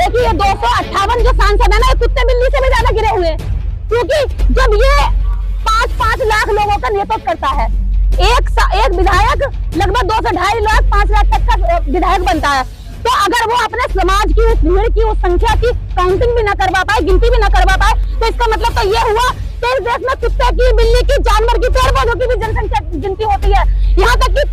देखिए 258 जो सांसद है ना, ये कुत्ते बिल्ली से भी ज्यादा गिरे हुए हैं, क्योंकि जब ये 5-5 लाख लोगों का नेतृत्व करता है, एक विधायक लगभग 2 से 2.5 लाख 5 लाख तक का विधायक बनता है, तो अगर वो अपने समाज की उस भीड़ की उस संख्या की काउंटिंग भी ना करवा पाए, गिनती भी ना करवा पाए, तो इसका मतलब तो ये हुआ कि इस देश में कुत्ते की, बिल्ली की, जानवर की, पेड़ पौधों की भी जनसंख्या गिनती होती है। यहाँ तक कि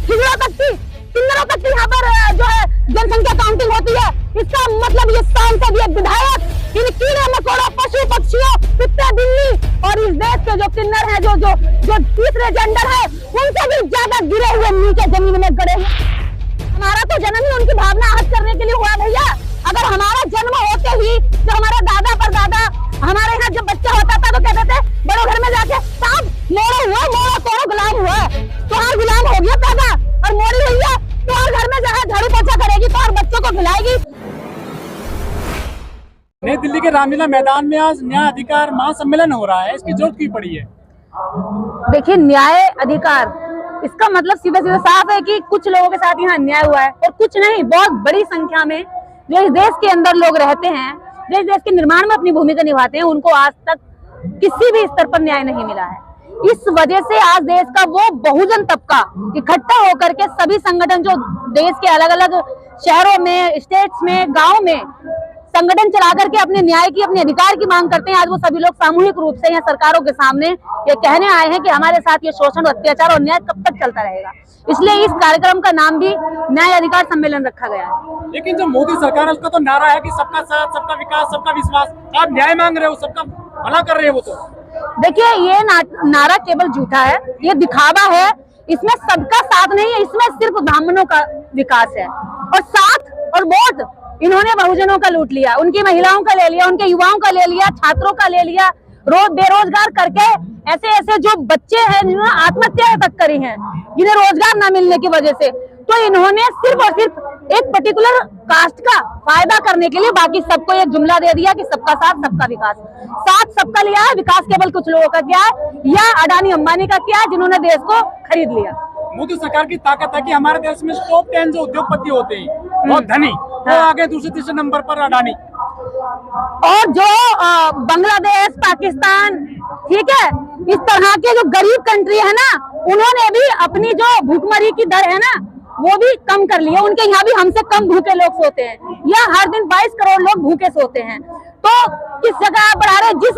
हिजड़ों तक की, किन्नरों तक की यहाँ पर जो है जनसंख्या काउंटिंग होती है। इसका मतलब ये सांसद, ये विधायक इन कीड़े मकोड़ों, पशु पक्षियों, कुत्ते बिल्ली और इस देश के जो किन्नर है, जो तीसरे जेंडर है, उनसे भी ज्यादा गिरे हुए नीचे जमीन में गड़े हुए। हमारा तो जन्म ही उनकी भावना आहत करने के लिए हुआ भैया। अगर हमारा जन्म होते ही जो हमारा दादा परदादा, हमारे यहाँ जब बच्चा होता था तो कहते थे बड़े घर में जाके, साहब मोड़ा हुआ, मोड़ा तोड़ा गुलाम हुआ, तुम्हारा गुलाम हो गया पैदा, और मोड़ी भैया तुम्हारे घर में जहाँ झाड़ू पोछा करेगी तो और बच्चों को खिलाएगी। नई दिल्ली के रामलीला मैदान में आज न्याय अधिकार महासम्मेलन हो रहा है, इसकी जरूरत क्यों पड़ी है? देखिए, न्याय अधिकार, इसका मतलब सीधा सीधा साफ है कि कुछ लोगों के साथ यहाँ अन्याय हुआ है, और कुछ नहीं, बहुत बड़ी संख्या में जो इस देश के अंदर लोग रहते हैं, जो इस देश के निर्माण में अपनी भूमिका निभाते हैं, उनको आज तक किसी भी स्तर पर न्याय नहीं मिला है। इस वजह से आज देश का वो बहुजन तबका इकट्ठा होकर के सभी संगठन जो देश के अलग अलग शहरों में, स्टेट्स में, गाँव में संगठन चला करके अपने न्याय की, अपने अधिकार की मांग करते हैं, आज वो सभी लोग सामूहिक रूप से यहाँ सरकारों के सामने ये कहने आए हैं कि हमारे साथ ये शोषण, अत्याचार और अन्याय कब तक चलता रहेगा। इसलिए इस कार्यक्रम का नाम भी न्याय अधिकार सम्मेलन रखा गया है। लेकिन जो मोदी सरकार है उसका तो नारा है कि सबका साथ, सबका विकास, सबका विश्वास। आप न्याय मांग रहे हो, सबका भला कर रहे हो। वो तो देखिए, ये नारा केवल झूठा है, ये दिखावा है। इसमें सबका साथ नहीं है, इसमें सिर्फ ब्राह्मणों का विकास है, और साथ और वोट इन्होंने बहुजनों का लूट लिया, उनकी महिलाओं का ले लिया, उनके युवाओं का ले लिया, छात्रों का ले लिया, बेरोजगार करके ऐसे जो बच्चे हैं जिन्होंने आत्महत्या तक करी हैं, जिन्हें रोजगार न मिलने की वजह से, तो इन्होंने सिर्फ और सिर्फ एक पर्टिकुलर कास्ट का फायदा करने के लिए बाकी सबको एक जुमला दे दिया कि सबका साथ, सबका विकास। साथ सबका लिया है, विकास केवल कुछ लोगों का किया है, या अडानी अंबानी का किया है, जिन्होंने देश को खरीद लिया। मोदी सरकार की ताकत है कि हमारे देश में टॉप 10 जो उद्योगपति होते हैं, बहुत धनी, वो आगे दूसरे तीसरे नंबर पर अडानी, और जो बांग्लादेश, पाकिस्तान, ठीक है, इस तरह के जो गरीब कंट्री है ना, उन्होंने भी अपनी जो भूखमरी की दर है ना, वो भी कम कर लिया। उनके यहाँ भी हमसे कम भूखे लोग सोते हैं, या हर दिन 22 करोड़ लोग भूखे सोते हैं। तो किस जगह आप बढ़ा रहे? जिस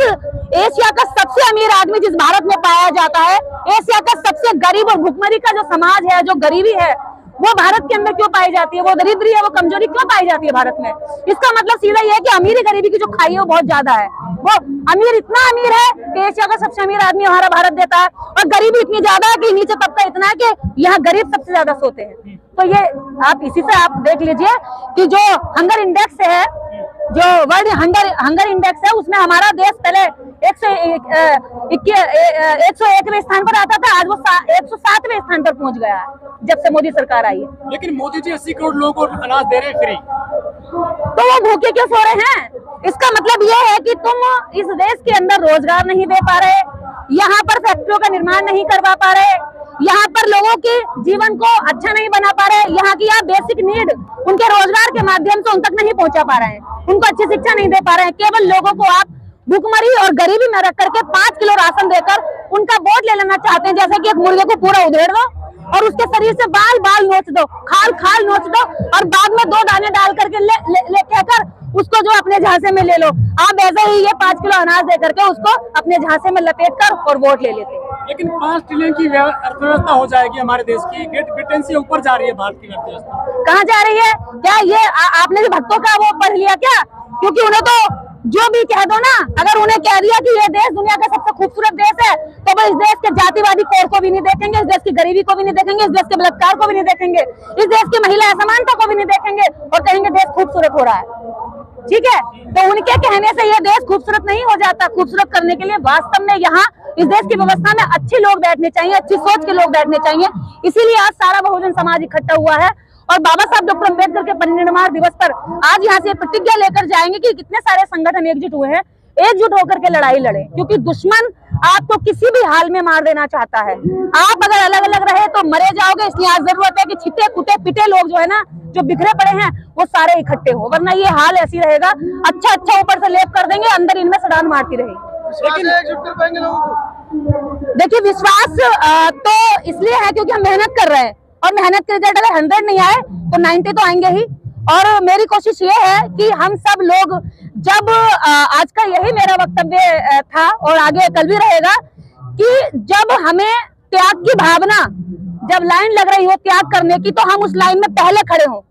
एशिया का सबसे अमीर आदमी जिस भारत में पाया जाता है, एशिया का सबसे गरीब और भूखमरी का जो समाज है, जो गरीबी है, वो भारत के अंदर क्यों पाई जाती है? वो दरिद्री है, वो कमजोरी क्यों पाई जाती है भारत में? इसका मतलब सीधा ये है कि अमीरी गरीबी की जो खाई है वो बहुत ज्यादा है। वो अमीर इतना अमीर है कि एशिया का सबसे अमीर आदमी हमारा भारत देता है, और गरीबी इतनी ज्यादा है कि नीचे तबका इतना है कि यहाँ गरीब सबसे ज्यादा सोते हैं। तो ये आप इसी से आप देख लीजिए कि जो हंगर इंडेक्स है, जो वर्ल्ड हंगर इंडेक्स है, उसमें हमारा देश पहले 101वें स्थान पर आता था, आज वो 107वें स्थान पर पहुंच गया है जब से मोदी सरकार आई है। लेकिन मोदी जी 80 करोड़ लोगों को अनाज दे रहे हैं फ्री, तो वो भूखे क्यों सो रहे हैं? इसका मतलब ये है कि तुम इस देश के अंदर रोजगार नहीं दे पा रहे, यहाँ पर फैक्ट्रियों का निर्माण नहीं करवा पा रहे, यहाँ पर लोगों के जीवन को अच्छा नहीं बना पा रहे, यहाँ की आप बेसिक नीड उनके रोजगार के माध्यम से उन तक नहीं पहुंचा पा रहे हैं, उनको अच्छी शिक्षा नहीं दे पा रहे हैं। केवल लोगों को आप भूखमरी और गरीबी में रख करके 5 किलो राशन देकर उनका वोट ले लेना चाहते हैं, जैसे कि एक मुर्गे को पूरा उधेड़ दो और उसके शरीर से बाल बाल नोच दो, खाल नोच दो, और बाद में 2 दाने डाल करके ले कहकर उसको जो अपने झांसे में ले लो। आप ऐसे ही ये 5 किलो अनाज दे करके उसको अपने झांसे में लपेट कर और वोट ले लेते हैं। लेकिन 5 ट्रिलियन की अर्थव्यवस्था हो जाएगी हमारे देश की, ग्रेट ब्रिटेन से ऊपर जा रही है भारत की अर्थव्यवस्था। कहाँ जा रही है? क्या ये आपने जो भक्तों का वो पढ़ लिया क्या? क्योंकि उन्हें तो जो भी कह दो ना, अगर उन्हें कह दिया कि ये देश दुनिया का सबसे खूबसूरत देश है, तो वो इस देश के जातिवादी कोड को भी नहीं देखेंगे, इस देश की गरीबी को भी नहीं देखेंगे, इस देश के बलात्कार को भी नहीं देखेंगे, इस देश की महिला असमानता को भी नहीं देखेंगे, और कहेंगे देश खूबसूरत हो रहा है। ठीक है, तो उनके कहने से ये देश खूबसूरत नहीं हो जाता। खूबसूरत करने के लिए वास्तव में यहाँ इस देश की व्यवस्था में अच्छे लोग बैठने चाहिए, अच्छी सोच के लोग बैठने चाहिए। इसीलिए आज सारा बहुजन समाज इकट्ठा हुआ है, और बाबा साहब डॉक्टर अम्बेडकर के परिनिर्वाण दिवस पर आज यहाँ से प्रतिज्ञा लेकर जाएंगे कि कितने सारे संगठन एकजुट हुए हैं, एकजुट होकर के लड़ाई लड़े, क्योंकि दुश्मन आपको किसी भी हाल में मार देना चाहता है। आप अगर अलग अलग रहे तो मरे जाओगे, इसलिए आज जरूरत है कि छिटे कुटे पिटे लोग जो है ना, जो बिखरे पड़े हैं, वो सारे इकट्ठे हो, वरना ये हाल ऐसी रहेगा। अच्छा अच्छा ऊपर से लेप कर देंगे, अंदर इनमें सड़ान मारती रहेगी। लेकिन एकजुट कर पाएंगे लोगों को? देखिए विश्वास तो इसलिए है क्योंकि हम मेहनत कर रहे हैं, और मेहनत के रिजल्ट अगर 100 नहीं आए तो 90 तो आएंगे ही। और मेरी कोशिश ये है कि हम सब लोग जब आज का यही मेरा वक्तव्य था और आगे कल भी रहेगा कि जब हमें त्याग की भावना, जब लाइन लग रही हो त्याग करने की, तो हम उस लाइन में पहले खड़े हों,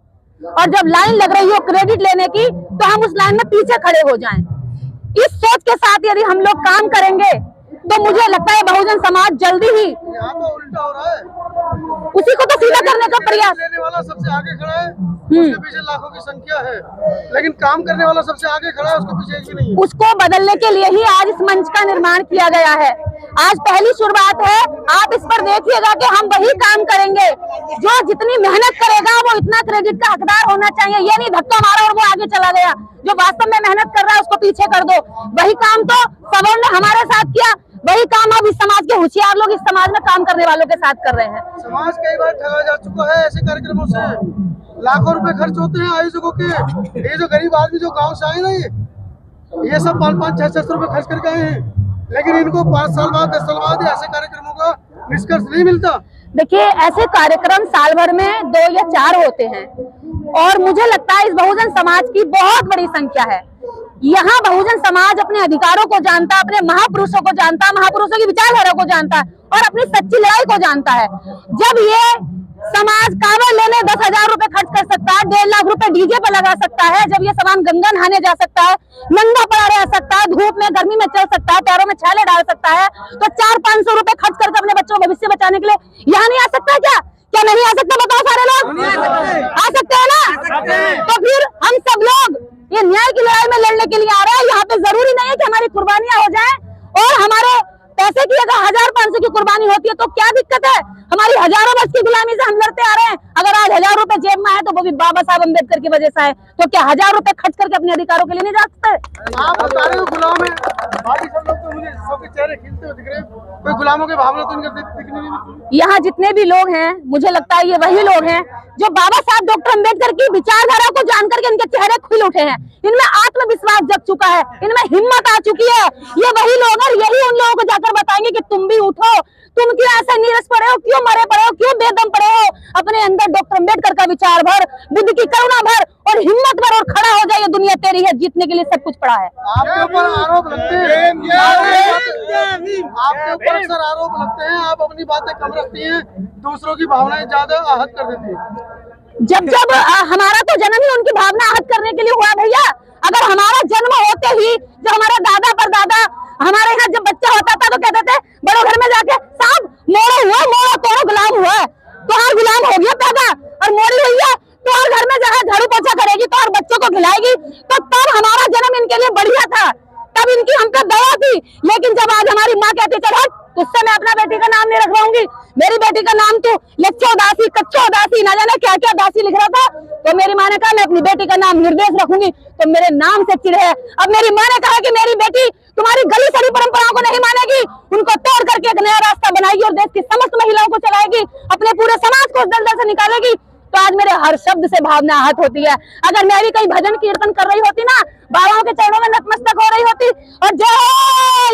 और जब लाइन लग रही हो क्रेडिट लेने की तो हम उस लाइन में पीछे खड़े हो जाएं। इस सोच के साथ यदि हम लोग काम करेंगे तो मुझे लगता है बहुजन समाज जल्दी ही, यहाँ तो उल्टा हो रहा है। उसी को तो सीधा करने का प्रयास। लेने वाला सबसे आगे खड़ा है, उसके पीछे लाखों की संख्या है, लेकिन काम करने वाला सबसे आगे खड़ा है, उसके पीछे एक भी नहीं है। उसको बदलने के लिए ही आज इस मंच का निर्माण किया गया है। आज पहली शुरुआत है, आप इस पर देखिएगा कि हम वही काम करेंगे जो जितनी मेहनत करेगा वो इतना क्रेडिट का हकदार होना चाहिए। ये नहीं धक्का मारा और वो आगे चला गया, जो वास्तव में मेहनत कर रहा है उसको पीछे कर दो। वही काम तो सबों ने हमारे साथ किया, वही काम अब इस समाज के होशियार लोग इस समाज में काम करने वालों के साथ कर रहे हैं। समाज कई बार ठगा जा चुका है ऐसे कार्यक्रमों से, लाखों रुपए खर्च होते हैं आयोजकों के। ये जो गरीब आदमी जो गांव से आए ना, ये सब 500 600 रुपए खर्च करके आए हैं, लेकिन इनको 5 साल बाद 10 साल बाद ऐसे कार्यक्रमों का निष्कर्ष नहीं मिलता। देखिए ऐसे कार्यक्रम साल भर में 2 या 4 होते हैं, और मुझे लगता है इस बहुजन समाज की बहुत बड़ी संख्या है। यहाँ बहुजन समाज अपने अधिकारों को जानता, अपने महापुरुषों को जानता, महापुरुषों की विचारधारा को जानता है और अपनी सच्ची लड़ाई को जानता है। जब ये समाज कांवड़ लेने 10,000 रुपए खर्च कर सकता है, 1.5 लाख रुपए डीजे पर लगा सकता है, जब ये सामान गंगा नहाने जा सकता है, नंगा पड़ा रह सकता है, धूप में गर्मी में चल सकता है, पैरों में छाले डाल सकता है, तो 400-500 रुपए खर्च करके अपने बच्चों का भविष्य बचाने के लिए यहाँ नहीं आ सकता क्या? क्या नहीं आ सकता? बताओ सारे लोग आ सकते हैं ना? तो फिर हम सब लोग ये न्याय की लड़ाई में लड़ने के लिए आ रहे हैं। यहाँ पे जरूरी नहीं है कि हमारी कुर्बानियां हो जाएं, और हमारे पैसे की अगर 1000-500 की कुर्बानी होती है तो क्या दिक्कत है? हमारी हजारों वर्ष की गुलामी से हम लड़ते आ रहे हैं। अगर आज 1000 रुपए जेब में है तो वो भी बाबा साहब अम्बेडकर की वजह से है, तो क्या 1000 रुपए खर्च करके अपने अधिकारों के लिए नहीं जा सकते? आप बता रहे हो गुलाम है, बाकी सब लोग तो मुझे सबके चेहरे खिलते हुए दिख रहे हैं, कोई गुलामों की भावना तो इनका दिखने नहीं मिलती। यहाँ जितने भी लोग हैं, मुझे लगता है ये वही लोग हैं जो बाबा साहब डॉक्टर अम्बेडकर की विचारधारा को जानकर के इनके चेहरे खिल उठे हैं, इनमें आत्मविश्वास जग चुका है, इनमें हिम्मत आ चुकी है। ये वही लोग हैं, यही उन लोगों को जाकर बताएंगे कि तुम भी उठो, तुम क्यों ऐसे नीरस पड़े हो, क्यों मरे पड़े हो, क्यों बेदम पड़े हो, अपने अंदर डॉक्टर अम्बेडकर का विचार भर, बुद्ध की करुणा भर और हिम्मत भर, और खड़ा हो जाए, ये दुनिया तेरी है, जीतने के लिए सब कुछ पड़ा है। आपके ऊपर आरोप लगते हैं, आपके ऊपर अक्सर आरोप लगते हैं, आप अपनी बातें कम रखती हैं, दूसरों की भावनाएं ज्यादा आहत कर देती है। जब हमारा तो जन्म ही उनकी भावना आहत करने के लिए हुआ भैया। अगर हमारा जन्म होते ही, जो हमारे दादा परदादा, हमारे यहाँ जब बच्चा होता था तो कहते थे बड़ों घर में जाके, साहब मोड़ा हुआ, मोड़ा तोड़ा गुलाम हुआ, तो हर गुलाम हो गया पैदा, और मोड़ी हुई है तो हर घर में जहाँ झाड़ू पोछा करेगी तो हर बच्चों को खिलाएगी, तो तब हमारा जन्म इनके लिए बढ़िया था, तब इनकी हम पे दया थी। लेकिन जब आज हमारी माँ कहती चल हट, उससे मैं अपना बेटी का नाम नहीं रखवाऊंगी, मेरी बेटी का नाम तो लच्छो दासी, कच्चो दासी, ना जाने क्या क्या दासी लिख रहा था, तो मेरी माँ ने कहा मैं अपनी बेटी का नाम निर्देश रखूंगी, तो मेरे नाम से चिढ़े है। अब मेरी माँ ने कहा कि मेरी बेटी तुम्हारी गली सड़ी परंपराओं को नहीं मानेगी, उनको तोड़ करके एक नया रास्ता बनाएगी और देश की समस्त महिलाओं को चलाएगी, अपने पूरे समाज को उस दलदल से निकालेगी, तो आज मेरे हर शब्द से भावना आहत होती है। अगर मैं भी कहीं भजन कीर्तन कर रही होती ना, बाबाओं के चरणों में नतमस्तक हो रही होती और जय हो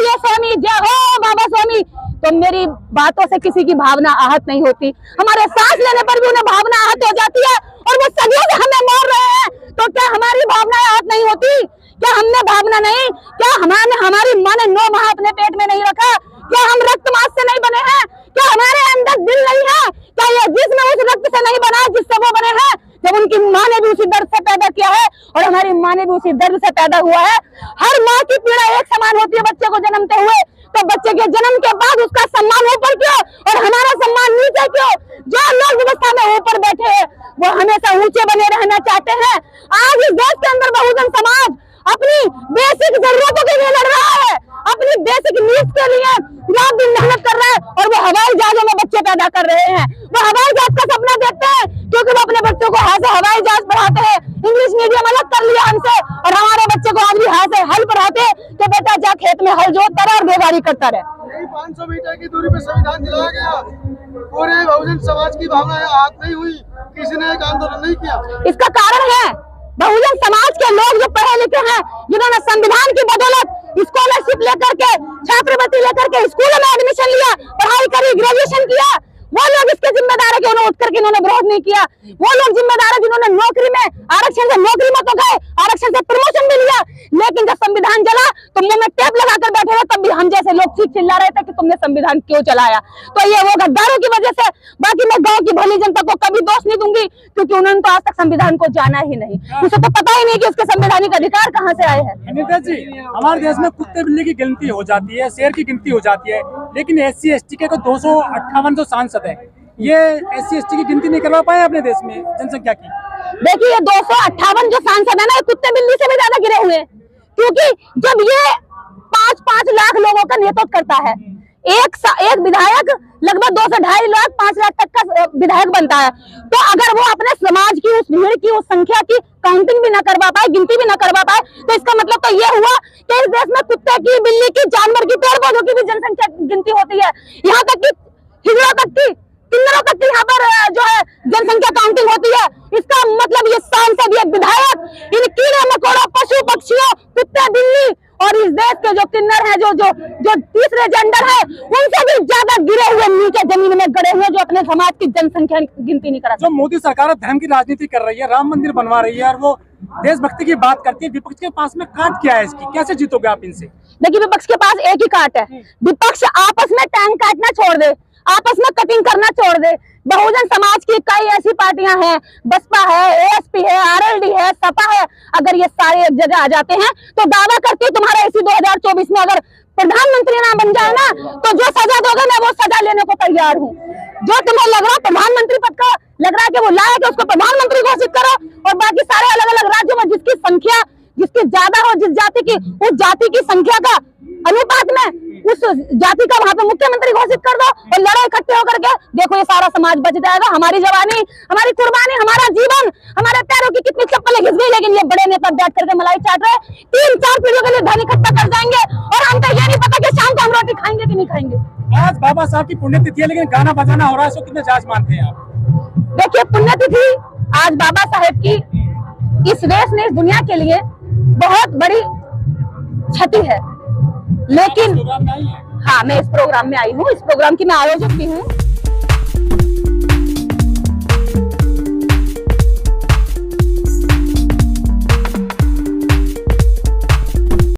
ये स्वामी, जय हो बाबा स्वामी, तो मेरी बातों से किसी की भावना आहत नहीं होती। हमारे सांस लेने पर भी उन्हें भावना आहत हो जाती है, और वो सदियों से हमें मार रहे हैं, तो क्या हमारी भावना आहत नहीं होती? क्या हमने भावना नहीं? क्या हमारी माँ ने 9 माह अपने पेट में नहीं रखा? क्या हम रक्त मांस से नहीं बने हैं? क्या हमारे अंदर दिल नहीं है? क्या ये जिस्म उस रक्त से नहीं बना जिससे वो बने हैं? जब उनकी माँ ने भी उसी दर्द से पैदा किया है और हमारी माँ ने भी उसी दर्द से पैदा हुआ है। हर माँ की पीड़ा एक समान होती है बच्चे को जन्मते हुए, तो बच्चे के जन्म के बाद उसका सम्मान ऊपर क्यों और हमारा सम्मान नीचे क्यों? जो लोग व्यवस्था में ऊपर बैठे हैं वो हमेशा ऊंचे बने रहना चाहते हैं। आज इस देश के अंदर बहुजन समाज अपनी बेसिक जरूरतों के लिए लड़ रहा है, अपनी बेसिक नीड्स के लिए रात दिन मेहनत कर रहा है, और वो हवाई जहाजों में बच्चे पैदा कर रहे हैं। वो हवाई जहाज का सपना देखते हैं क्योंकि वो अपने बच्चों को हवाई जहाज पढ़ाते हैं, इंग्लिश मीडियम अलग कर लिया हमसे, और हमारे बच्चे को आज भी हाथ से हल पढ़ाते कि बेटा जा खेत में हल जोतता रहे और बेगारी करता रहे। यही 500 मीटर की दूरी पे संविधान दिलाया गया, पूरे बहुजन समाज की भावनाएं आहत नहीं हुई, किसी ने एक आंदोलन नहीं किया। इसका कारण है बहुजन समाज के लोग जो पढ़े लिखे हैं, जिन्होंने संविधान की बदौलत स्कॉलरशिप लेकर के, छात्रवृत्ति लेकर के स्कूलों में एडमिशन लिया, पढ़ाई करी, ग्रेजुएशन किया, वो लोग इसके जिम्मेदार है कि उन्हें उठ करके इन्होंने विरोध नहीं किया। वो लोग जिम्मेदार है जिन्होंने नौकरी में आरक्षण से नौकरी में तो गए, आरक्षण से प्रमोशन भी लिया, लेकिन जब संविधान चला तो मुंह में टेप लगाकर बैठे रहे, तब भी हम जैसे लोग चीख चिल्ला रहे थे कि तुमने संविधान क्यों चलाया। तो ये वो गद्दारों की वजह से। बाकी मैं गाँव की भली जनता को कभी दोष नहीं दूंगी, क्योंकि उन्होंने तो आज तक संविधान को जाना ही नहीं, उसे तो पता ही नहीं कि उसके संवैधानिक अधिकार कहाँ से आए हैं। अनीता जी, हमारे देश में कुत्ते बिल्ली की गिनती हो जाती है, शेर की गिनती हो जाती है, लेकिन SC/ST के 258 जो सांसद है, ये SC/ST की गिनती नहीं करवा पाए अपने देश में जनसंख्या की। देखिए ये 258 जो सांसद है ना, ये कुत्ते बिल्ली से भी ज्यादा गिरे हुए हैं, क्योंकि जब ये 5-5 लाख लोगों का नेतृत्व करता है, एक विधायक लगभग 2 से 2.5 लाख 5 लाख तक का विधायक बनता है, तो अगर वो अपने समाज की उस भीड़ की उस संख्या की काउंटिंग भी ना करवा पाए, गिनती भी ना करवा पाए, तो इसका मतलब तो ये हुआ कि इस देश में कुत्ते की, बिल्ली की, जानवर की, पेड़ पौधों की भी जनसंख्या गिनती होती है। यहाँ तक कि हिजड़ों तक की, किन्नरों तक की यहाँ पर जो है जनसंख्या काउंटिंग होती है। इसका मतलब ये सांसद, ये विधायक इन कीड़े मकोड़ों, पशु पक्षियों, कुत्ते बिल्ली और इस देश के जो किन्नर है, जो तीसरे जेंडर है, उनसे भी ज्यादा गिरे हुए, नीचे जमीन में गड़े हुए, जो अपने समाज की जनसंख्या गिनती नहीं करा। जो मोदी सरकार धर्म की राजनीति कर रही है, राम मंदिर बनवा रही है और वो देशभक्ति की बात करती है, विपक्ष के पास में काट क्या है इसकी, कैसे जीतोगे आप इनसे? देखिए विपक्ष के पास एक ही काट है, विपक्ष आपस में टैंक काटना छोड़ दे, आपस में कटिंग करना छोड़ दे। बहुजन समाज की कई ऐसी पार्टियां हैं, बसपा है, ASP है, RLD है, सपा है, अगर ये सारे एक जगह आ जाते हैं तो दावा करती है तुम्हारा इसी 2024 में अगर प्रधानमंत्री ना बन जाए ना, तो जो सजा दोगे मैं वो सजा लेने को तैयार हूँ। जो तुम्हें लग रहा है प्रधानमंत्री पद का लग रहा है कि वो लायक है, उसको प्रधानमंत्री घोषित करो, और बाकी सारे अलग अलग राज्यों में जिसकी संख्या जिसकी ज्यादा हो, जिस जाति की, उस जाति की संख्या का अनुपात में उस जाति का वहां पे मुख्यमंत्री घोषित कर दो, और लड़ाई इकट्ठे होकर के देखो ये सारा समाज बच जाएगा। हमारी जवानी, हमारी कुर्बानी, हमारा जीवन, हमारे पैरों की कितनी चप्पलें घिस गई, लेकिन ये बड़े नेता बैठ करके मलाई चाट रहे, 3-4 पीढ़ियों के लिए धन इकट्ठा कर जाएंगे, और हमको ये नहीं पता कि शाम को हम रोटी खाएंगे कि नहीं खाएंगे। आज बाबा साहब की पुण्यतिथि है, लेकिन गाना बजाना हो रहा है, इसको कितने जायज मानते हैं आप? देखिए पुण्यतिथि आज बाबा साहेब की इस देश ने, इस दुनिया के लिए बहुत बड़ी क्षति है, लेकिन प्रोग्राम में आई है। हाँ मैं इस प्रोग्राम में आई हूँ, इस प्रोग्राम की मैं आयोजक भी हूँ।